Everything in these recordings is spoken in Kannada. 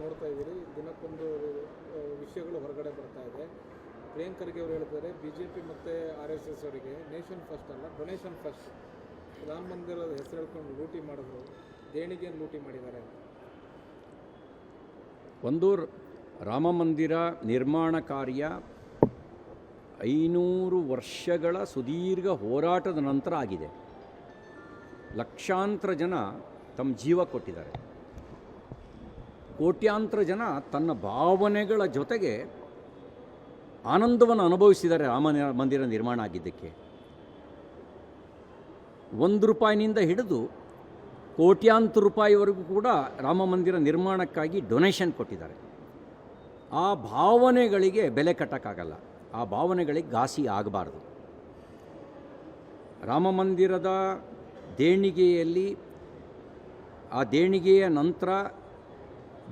ನೋಡ್ತಾ ಇದ್ದೀರಿ, ದಿನಕ್ಕೊಂದು ವಿಷಯಗಳು ಹೊರಗಡೆ ಬರ್ತಾ ಇದೆ. ಪ್ರಿಯಾಂಕ್ ಖರ್ಗೆ ಅವರು ಹೇಳ್ತಾರೆ BJP ಮತ್ತು RSS ಅವರಿಗೆ ನೇಷನ್ ಫಸ್ಟ್ ಅಲ್ಲ ಡೊನೇಷನ್ ಫಸ್ಟ್, ರಾಮ ಮಂದಿರದ ಹೆಸರು ಹೇಳ್ಕೊಂಡು ಲೂಟಿ ಮಾಡಿದ್ರು, ದೇಣಿಗೆಯನ್ನು ಲೂಟಿ ಮಾಡಿದ್ದಾರೆ. ಒಂದು ರಾಮ ಮಂದಿರ ನಿರ್ಮಾಣ ಕಾರ್ಯ 500 ವರ್ಷಗಳ ಸುದೀರ್ಘ ಹೋರಾಟದ ನಂತರ ಆಗಿದೆ. ಲಕ್ಷಾಂತರ ಜನ ತಮ್ಮ ಜೀವ ಕೊಟ್ಟಿದ್ದಾರೆ. ಕೋಟ್ಯಾಂತರ ಜನ ತನ್ನ ಭಾವನೆಗಳ ಜೊತೆಗೆ ಆನಂದವನ್ನು ಅನುಭವಿಸಿದ್ದಾರೆ ರಾಮ ಮಂದಿರ ನಿರ್ಮಾಣ ಆಗಿದ್ದಕ್ಕೆ. ₹1 ಹಿಡಿದು ಕೋಟ್ಯಾಂತರ ರೂಪಾಯಿವರೆಗೂ ಕೂಡ ರಾಮ ಮಂದಿರ ನಿರ್ಮಾಣಕ್ಕಾಗಿ ಡೊನೇಷನ್ ಕೊಟ್ಟಿದ್ದಾರೆ. ಆ ಭಾವನೆಗಳಿಗೆ ಬೆಲೆ ಕಟ್ಟೋಕ್ಕಾಗಲ್ಲ, ಆ ಭಾವನೆಗಳಿಗೆ ಘಾಸಿ ಆಗಬಾರ್ದು. ರಾಮ ಮಂದಿರದ ದೇಣಿಗೆಯಲ್ಲಿ ಆ ದೇಣಿಗೆಯ ನಂತರ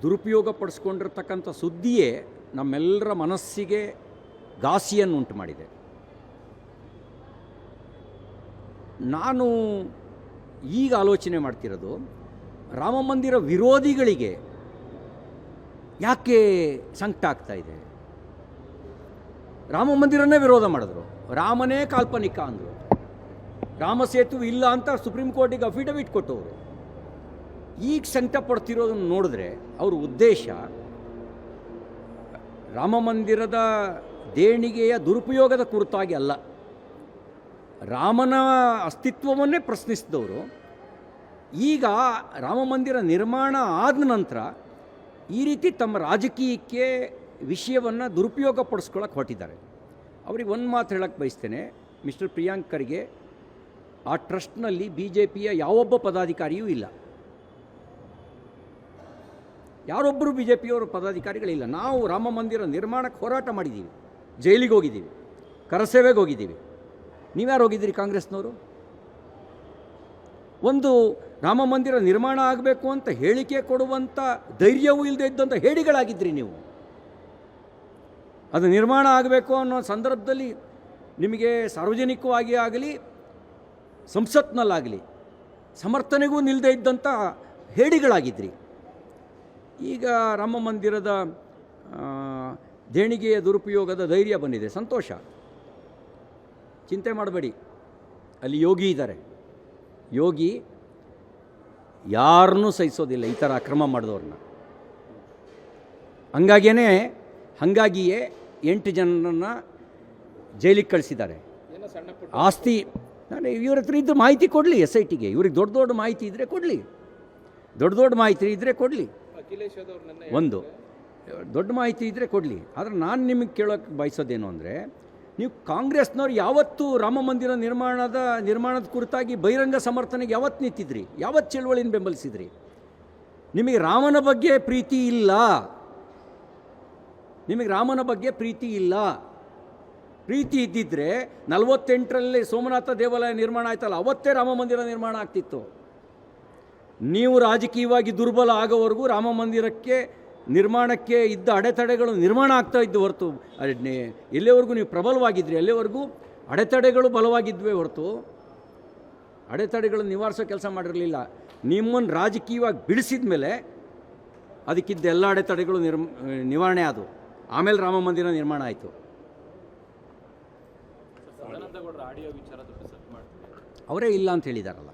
ದುರುಪಯೋಗ ಪಡಿಸ್ಕೊಂಡಿರ್ತಕ್ಕಂಥ ಸುದ್ದಿಯೇ ನಮ್ಮೆಲ್ಲರ ಮನಸ್ಸಿಗೆ ಘಾಸಿಯನ್ನು ಉಂಟು ಮಾಡಿದೆ. ನಾನು ಈಗ ಆಲೋಚನೆ ಮಾಡ್ತಿರೋದು, ರಾಮ ಮಂದಿರ ವಿರೋಧಿಗಳಿಗೆ ಯಾಕೆ ಸಂಕಟ ಆಗ್ತಾ ಇದೆ? ರಾಮ ಮಂದಿರನ್ನೇ ವಿರೋಧ ಮಾಡಿದ್ರು, ರಾಮನೇ ಕಾಲ್ಪನಿಕ ಅಂದರು, ರಾಮ ಸೇತುವೆ ಇಲ್ಲ ಅಂತ ಸುಪ್ರೀಂ ಕೋರ್ಟಿಗೆ ಅಫಿಡವಿಟ್ ಕೊಟ್ಟವರು. ಈಗ ಸಂಕಟ ಪಡ್ತಿರೋದನ್ನು ನೋಡಿದ್ರೆ ಅವ್ರ ಉದ್ದೇಶ ರಾಮ ಮಂದಿರದ ದೇಣಿಗೆಯ ದುರುಪಯೋಗದ ಕುರಿತಾಗಿ ಅಲ್ಲ, ರಾಮನ ಅಸ್ತಿತ್ವವನ್ನೇ ಪ್ರಶ್ನಿಸಿದವರು ಈಗ ರಾಮ ಮಂದಿರ ನಿರ್ಮಾಣ ಆದ ನಂತರ ಈ ರೀತಿ ತಮ್ಮ ರಾಜಕೀಯಕ್ಕೆ ವಿಷಯವನ್ನು ದುರುಪಯೋಗ ಪಡಿಸ್ಕೊಳ್ಳೋಕೆ ಹೊರಟಿದ್ದಾರೆ. ಅವ್ರಿಗೆ ಒಂದು ಮಾತು ಹೇಳಕ್ಕೆ ಬಯಸ್ತೇನೆ, ಮಿಸ್ಟರ್ ಪ್ರಿಯಾಂಕ್ ಖರ್ಗೆ, ಆ ಟ್ರಸ್ಟ್ನಲ್ಲಿ BJPಯ ಯಾವೊಬ್ಬ ಪದಾಧಿಕಾರಿಯೂ ಇಲ್ಲ, ಯಾರೊಬ್ಬರು BJPಯವರು ಪದಾಧಿಕಾರಿಗಳಿಲ್ಲ. ನಾವು ರಾಮ ಮಂದಿರ ನಿರ್ಮಾಣಕ್ಕೆ ಹೋರಾಟ ಮಾಡಿದ್ದೀವಿ, ಜೈಲಿಗೆ ಹೋಗಿದ್ದೀವಿ, ಕರಸೇವೆಗೆ ಹೋಗಿದ್ದೀವಿ. ನೀವ್ಯಾರು ಹೋಗಿದ್ದೀರಿ ಕಾಂಗ್ರೆಸ್ನವರು? ಒಂದು ರಾಮ ಮಂದಿರ ನಿರ್ಮಾಣ ಆಗಬೇಕು ಅಂತ ಹೇಳಿಕೆ ಕೊಡುವಂಥ ಧೈರ್ಯವೂ ಇಲ್ಲದೆ ಇದ್ದಂಥ ಹೇಡಿಗಳಾಗಿದ್ರಿ ನೀವು. ಅದು ನಿರ್ಮಾಣ ಆಗಬೇಕು ಅನ್ನೋ ಸಂದರ್ಭದಲ್ಲಿ ನಿಮಗೆ ಸಾರ್ವಜನಿಕವಾಗಿ ಆಗಲಿ ಸಂಸತ್ನಲ್ಲಾಗಲಿ ಸಮರ್ಥನೆಗೂ ನಿಲ್ಲದೆ ಇದ್ದಂಥ ಹೇಡಿಗಳಾಗಿದ್ರಿ. ಈಗ ರಾಮ ಮಂದಿರದ ದೇಣಿಗೆಯ ದುರುಪಯೋಗದ ಧೈರ್ಯ ಬಂದಿದೆ, ಸಂತೋಷ, ಚಿಂತೆ ಮಾಡಬೇಡಿ. ಅಲ್ಲಿ ಯೋಗಿ ಇದ್ದಾರೆ, ಯೋಗಿ ಯಾರನ್ನೂ ಸಹಿಸೋದಿಲ್ಲ ಈ ಥರ ಅಕ್ರಮ ಮಾಡಿದವ್ರನ್ನ. ಹಂಗಾಗಿಯೇ 8 ಜನರನ್ನು ಜೈಲಿಗೆ ಕಳಿಸಿದ್ದಾರೆ. ಆಸ್ತಿ ಇವ್ರ ಹತ್ರ ಇದ್ದು ಮಾಹಿತಿ ಕೊಡಲಿ, SITಗೆ. ಇವ್ರಿಗೆ ದೊಡ್ಡ ಮಾಹಿತಿ ಇದ್ದರೆ ಕೊಡಲಿ, ದೊಡ್ಡ ಮಾಹಿತಿ ಇದ್ದರೆ ಕೊಡಲಿ, ಒಂದು ದೊಡ್ಡ ಮಾಹಿತಿ ಇದ್ದರೆ ಕೊಡಲಿ. ಆದರೆ ನಾನು ನಿಮಗೆ ಕೇಳೋಕ್ಕೆ ಬಯಸೋದೇನು ಅಂದರೆ, ನೀವು ಕಾಂಗ್ರೆಸ್ನವ್ರು ಯಾವತ್ತೂ ರಾಮ ಮಂದಿರ ನಿರ್ಮಾಣದ ಕುರಿತಾಗಿ ಬಹಿರಂಗ ಸಮರ್ಥನೆಗೆ ಯಾವತ್ತು ನಿಂತಿದ್ರಿ? ಯಾವತ್ತು ಚಳವಳಿನ ಬೆಂಬಲಿಸಿದ್ರಿ? ನಿಮಗೆ ರಾಮನ ಬಗ್ಗೆ ಪ್ರೀತಿ ಇಲ್ಲ, ನಿಮಗೆ ರಾಮನ ಬಗ್ಗೆ ಪ್ರೀತಿ ಇಲ್ಲ. ಪ್ರೀತಿ ಇದ್ದಿದ್ದರೆ 48ರಲ್ಲಿ ಸೋಮನಾಥ ದೇವಾಲಯ ನಿರ್ಮಾಣ ಆಯ್ತಲ್ಲ, ಅವತ್ತೇ ರಾಮ ಮಂದಿರ ನಿರ್ಮಾಣ ಆಗ್ತಿತ್ತು. ನೀವು ರಾಜಕೀಯವಾಗಿ ದುರ್ಬಲ ಆಗೋವರೆಗೂ ರಾಮ ಮಂದಿರಕ್ಕೆ ನಿರ್ಮಾಣಕ್ಕೆ ಇದ್ದ ಅಡೆತಡೆಗಳು ನಿರ್ಮಾಣ ಆಗ್ತಾ ಇದ್ದು ಹೊರತು, ಎಲ್ಲಿವರೆಗೂ ನೀವು ಪ್ರಬಲವಾಗಿದ್ರಿ ಅಲ್ಲಿವರೆಗೂ ಅಡೆತಡೆಗಳು ಬಲವಾಗಿದ್ವೇ ಹೊರತು ಅಡೆತಡೆಗಳನ್ನು ನಿವಾರಿಸೋ ಕೆಲಸ ಮಾಡಿರಲಿಲ್ಲ. ನಿಮ್ಮನ್ನು ರಾಜಕೀಯವಾಗಿ ಬಿಡಿಸಿದ ಮೇಲೆ ಅದಕ್ಕಿದ್ದ ಎಲ್ಲ ಅಡೆತಡೆಗಳು ನಿವಾರಣೆ ಆದವು. ಆಮೇಲೆ ರಾಮ ಮಂದಿರ ನಿರ್ಮಾಣ ಆಯಿತು. ಅವರೇ ಇಲ್ಲ ಅಂತ ಹೇಳಿದಾರಲ್ಲ,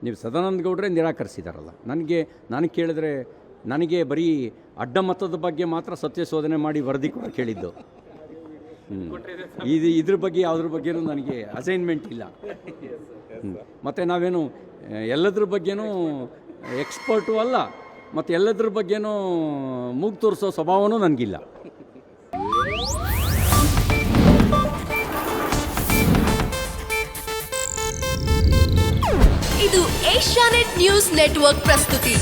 ನೀವು ಸದಾನಂದ ಗೌಡ್ರೆ ನಿರಾಕರಿಸಿದಾರಲ್ಲ. ನನಗೆ ಕೇಳಿದ್ರೆ ನನಗೆ ಬರೀ ಅಡ್ಡ ಮತದ ಬಗ್ಗೆ ಮಾತ್ರ ಸತ್ಯ ಶೋಧನೆ ಮಾಡಿ ವರದಿ ಕೂಡ ಕೇಳಿದ್ದು. ಇದ್ರ ಬಗ್ಗೆ ಯಾವುದ್ರ ಬಗ್ಗೆನೂ ನನಗೆ ಅಸೈನ್ಮೆಂಟ್ ಇಲ್ಲ. ಮತ್ತು ನಾವೇನು ಎಲ್ಲದ್ರ ಬಗ್ಗೆನೂ ಎಕ್ಸ್ಪರ್ಟು ಅಲ್ಲ, ಮತ್ತು ಎಲ್ಲದ್ರ ಬಗ್ಗೆನೂ ಮೂಗು ತೋರಿಸೋ ಸ್ವಭಾವನೂ ನನಗಿಲ್ಲ. ಇದು ಏಷ್ಯಾನೆಟ್ ನ್ಯೂಸ್ ನೆಟ್ವರ್ಕ್ ಪ್ರಸ್ತುತಿ.